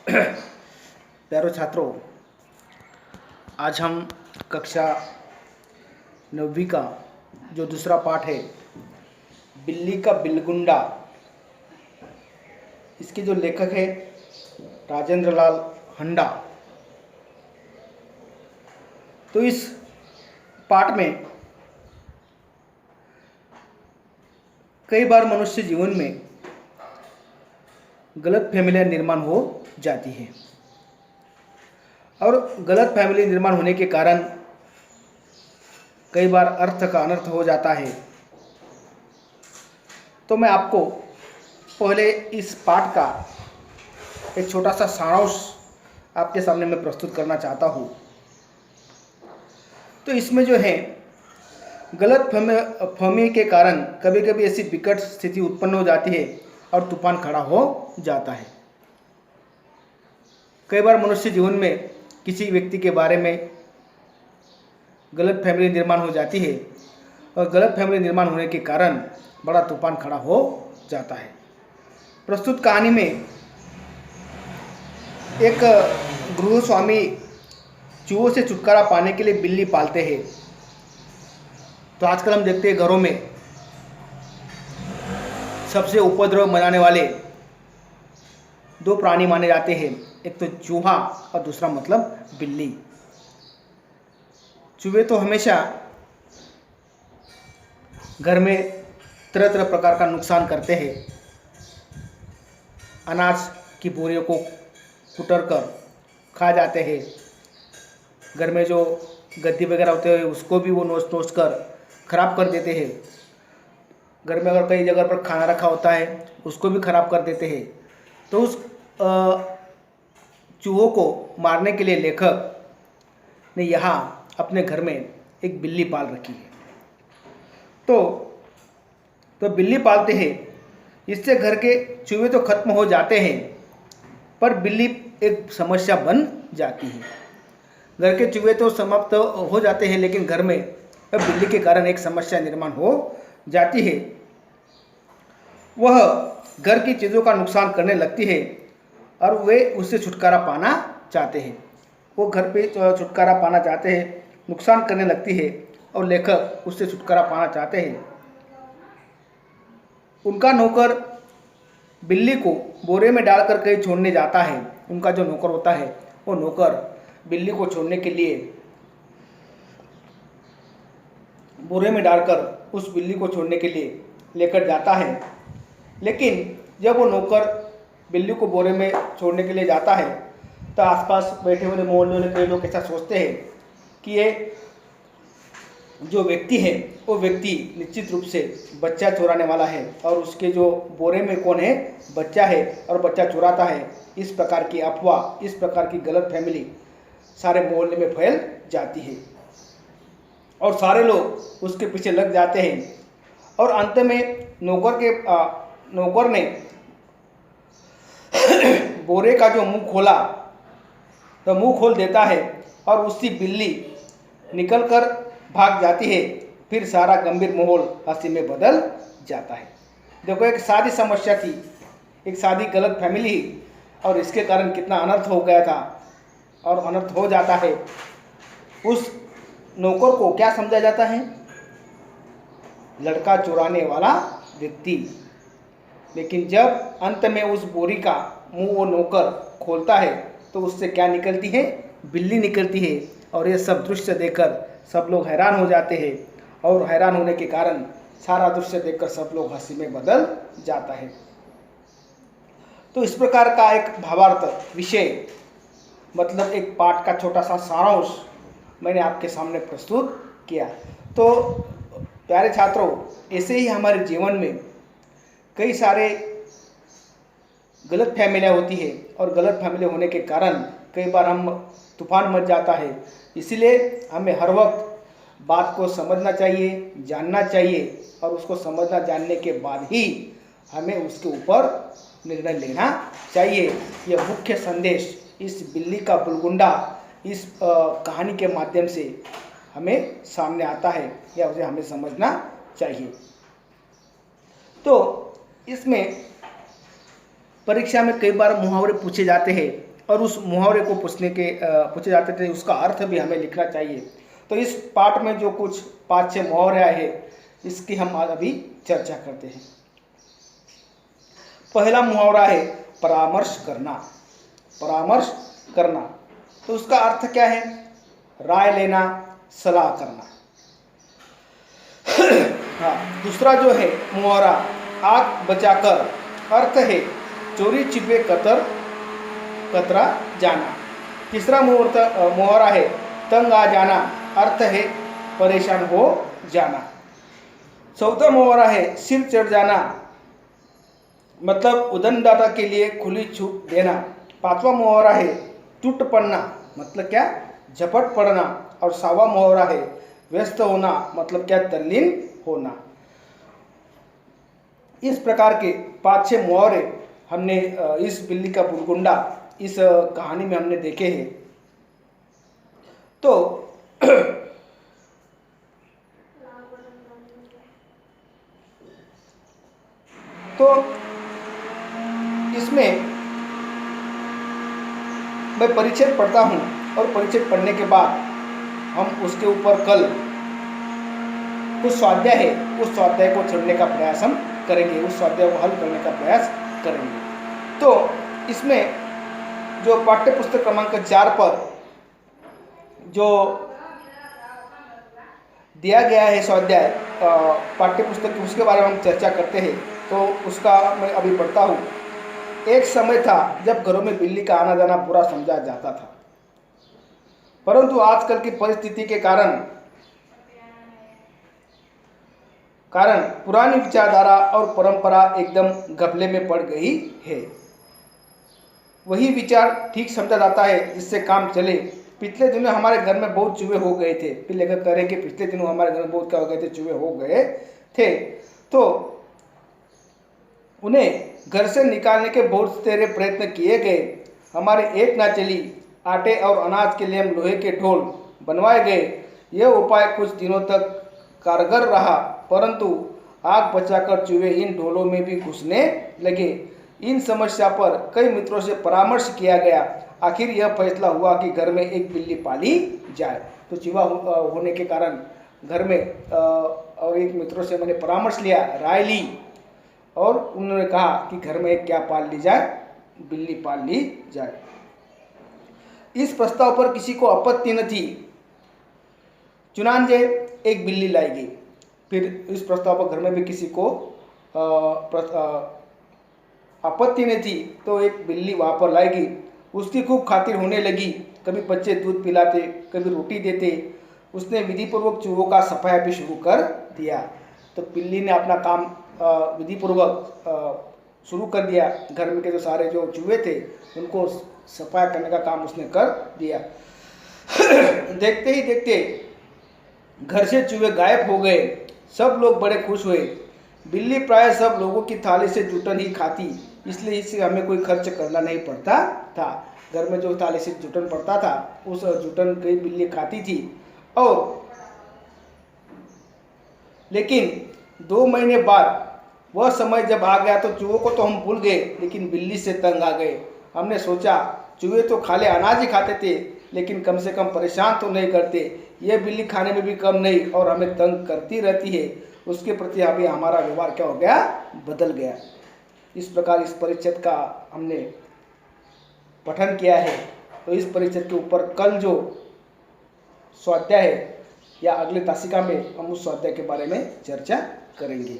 प्यारे छात्रों, आज हम कक्षा 9वीं का जो दूसरा पाठ है बिल्ली का बिलगुंडा, इसके जो लेखक है राजेंद्र लाल हंडा। तो इस पाठ में कई बार मनुष्य जीवन में गलत फहमियां निर्माण हो जाती है और गलत फहमी निर्माण होने के कारण कई बार अर्थ का अनर्थ हो जाता है। तो मैं आपको पहले इस पाठ का एक छोटा सा सारांश आपके सामने मैं प्रस्तुत करना चाहता हूँ। तो इसमें जो है गलत फहमी के कारण कभी कभी ऐसी विकट स्थिति उत्पन्न हो जाती है और तूफान खड़ा हो जाता है। कई बार मनुष्य जीवन में किसी व्यक्ति के बारे में गलत फहमी निर्माण हो जाती है और गलत फहमी निर्माण होने के कारण बड़ा तूफान खड़ा हो जाता है। प्रस्तुत कहानी में एक गृह स्वामी चूहों से छुटकारा पाने के लिए बिल्ली पालते हैं। तो आजकल हम देखते हैं घरों में सबसे उपद्रव मचाने वाले दो प्राणी माने जाते हैं, एक तो चूहा और दूसरा मतलब बिल्ली। चूहे तो हमेशा घर में तरह तरह प्रकार का नुकसान करते हैं। अनाज की बोरियों को कुतर कर खा जाते हैं। घर में जो गद्दी वगैरह होते हैं उसको भी वो नोच नोच कर खराब कर देते हैं। घर में अगर कई जगह पर खाना रखा होता है उसको भी खराब कर देते हैं। तो उस चूहों को मारने के लिए लेखक ने यहाँ अपने घर में एक बिल्ली पाल रखी है। तो बिल्ली पालते हैं, इससे घर के चूहे तो खत्म हो जाते हैं पर बिल्ली एक समस्या बन जाती है। घर के चूहे तो समाप्त हो जाते हैं लेकिन घर में बिल्ली के कारण एक समस्या निर्माण हो जाती है। वह घर की चीज़ों का नुकसान करने लगती है और वे उससे छुटकारा पाना चाहते हैं। वो घर पे छुटकारा पाना चाहते हैं, नुकसान करने लगती है और लेखक उससे छुटकारा पाना चाहते हैं। उनका नौकर बिल्ली को बोरे में डालकर कहीं छोड़ने जाता है। उनका जो नौकर होता है वो नौकर बिल्ली को छोड़ने के लिए बोरे में डालकर उस बिल्ली को छोड़ने के लिए लेकर जाता है। लेकिन जब वो नौकर बिल्ली को बोरे में छोड़ने के लिए जाता है तो आसपास बैठे हुए मोहल्ले में कई लोग ऐसा सोचते हैं कि ये जो व्यक्ति है वो व्यक्ति निश्चित रूप से बच्चा चुराने वाला है और उसके जो बोरे में कौन है, बच्चा है और बच्चा चुराता है। इस प्रकार की अफवाह, इस प्रकार की गलत फहमी सारे मोहल्ले में फैल जाती है और सारे लोग उसके पीछे लग जाते हैं। और अंत में नौकर ने बोरे का जो मुंह खोला तो मुंह खोल देता है और उसकी बिल्ली निकलकर भाग जाती है। फिर सारा गंभीर माहौल हंसी में बदल जाता है। देखो, एक सादी समस्या थी, एक सादी गलत फैमिली और इसके कारण कितना अनर्थ हो गया था और अनर्थ हो जाता है। उस नौकर को क्या समझा जाता है? लड़का चुराने वाला व्यक्ति। लेकिन जब अंत में उस बोरी का मुंह वो नौकर खोलता है तो उससे क्या निकलती है? बिल्ली निकलती है। और ये सब दृश्य देखकर सब लोग हैरान हो जाते हैं और हैरान होने के कारण सारा दृश्य देखकर सब लोग हंसी में बदल जाता है। तो इस प्रकार का एक भावार्थ विषय, मतलब एक पाठ का छोटा सा सारांश मैंने आपके सामने प्रस्तुत किया। तो प्यारे छात्रों, ऐसे ही हमारे जीवन में कई सारे गलत फहमियाँ होती है और गलत फहमियाँ होने के कारण कई बार हम तूफान मच जाता है। इसलिए हमें हर वक्त बात को समझना चाहिए, जानना चाहिए और उसको समझना जानने के बाद ही हमें उसके ऊपर निर्णय लेना चाहिए। यह मुख्य संदेश इस बिल्ली का बुलगुंडा इस कहानी के माध्यम से हमें सामने आता है या उसे हमें समझना चाहिए। तो इसमें परीक्षा में कई बार मुहावरे पूछे जाते हैं और उस मुहावरे को पूछे जाते थे, उसका अर्थ भी हमें लिखना चाहिए। तो इस पाठ में जो कुछ 5-6 मुहावरे आए हैं, इसकी हम आज अभी चर्चा करते हैं। पहला मुहावरा है परामर्श करना। परामर्श करना, तो उसका अर्थ क्या है? राय लेना, सलाह करना। हाँ, दूसरा जो है मुहावरा आग बचाकर, अर्थ है चोरी छिपे कतरा जाना। तीसरा मुहावरा है तंग आ जाना, अर्थ है परेशान हो जाना। चौथा मुहावरा है सिर चढ़ जाना, मतलब उद्दंडता के लिए खुली छूट देना। पांचवा मुहावरा है टूट पड़ना, मतलब क्या? झपट पड़ना। और 6वां मुहावरा है व्यस्त होना, मतलब क्या? तल्लीन होना। इस प्रकार के 5-6 मुहावरे हमने इस बिल्ली का बुरगुंडा इस कहानी में हमने देखे हैं। तो इसमें मैं परिचय पढ़ता हूँ, और परिचय पढ़ने के बाद हम उसके ऊपर कल कुछ स्वाध्याय है, उस स्वाध्याय को छोड़ने का प्रयास हम करेंगे, उस स्वाध्याय को हल करने का प्रयास करेंगे। तो इसमें जो पाठ्य पुस्तक क्रमांक 4 पर जो दिया गया है स्वाध्याय पाठ्य पुस्तक, उसके बारे में हम चर्चा करते हैं। तो उसका मैं अभी पढ़ता हूँ। एक समय था जब घरों में बिल्ली का आना जाना बुरा समझा जाता था, परंतु आजकल की परिस्थिति के कारण पुरानी विचारधारा और परंपरा एकदम घपले में पड़ गई है। वही विचार ठीक समझा जाता है जिससे काम चले। पिछले दिनों हमारे घर में बहुत चूहे हो गए थे। फिर लेकर कह रहे कि पिछले दिनों हमारे घर में बहुत क्या हो गए थे? चूहे हो गए थे। तो उन्हें घर से निकालने के बहुत सारे प्रयत्न किए गए। हमारे एक ना चली। आटे और अनाज के लिए हम लोहे के ढोल बनवाए गए। यह उपाय कुछ दिनों तक कारगर रहा, परंतु आग बचाकर चूहे इन ढोलों में भी घुसने लगे। इन समस्या पर कई मित्रों से परामर्श किया गया। आखिर यह फैसला हुआ कि घर में एक बिल्ली पाली जाए। तो चूहा होने के कारण घर में और एक मित्रों से मैंने परामर्श लिया, राय ली, और उन्होंने कहा कि घर में एक क्या पाल ली जाए? बिल्ली पाल ली जाए। इस प्रस्ताव पर किसी को आपत्ति न थी। चुनांचे एक बिल्ली लाई गई। फिर इस प्रस्ताव पर घर में भी किसी को आपत्ति नहीं थी, तो एक बिल्ली वहाँ पर लाई गई। उसकी खूब खातिर होने लगी। कभी बच्चे दूध पिलाते, कभी रोटी देते। उसने विधिपूर्वक चूहों का सफाया भी शुरू कर दिया। तो बिल्ली ने अपना काम विधिपूर्वक शुरू कर दिया। घर में के जो सारे जो चूहे थे उनको सफाया करने का काम उसने कर दिया। देखते ही देखते घर से चूहे गायब हो गए। सब लोग बड़े खुश हुए। बिल्ली प्राय सब लोगों की थाली से जुटन ही खाती, इसलिए इससे हमें कोई खर्च करना नहीं पड़ता था। घर में जो थाली से जुटन पड़ता था उस जुटन की बिल्ली खाती थी। और लेकिन 2 महीने बाद वह समय जब आ गया तो चूहों को तो हम भूल गए, लेकिन बिल्ली से तंग आ गए। हमने सोचा चूहे तो खाली अनाज ही खाते थे, लेकिन कम से कम परेशान तो नहीं करते। ये बिल्ली खाने में भी कम नहीं और हमें तंग करती रहती है। उसके प्रति अभी हमारा व्यवहार क्या हो गया? बदल गया। इस प्रकार इस परिच्छेद का हमने पठन किया है। तो इस परिच्छेद के ऊपर कल जो स्वाध्याय है या अगले तासिका में हम उस स्वाध्याय के बारे में चर्चा करेंगे।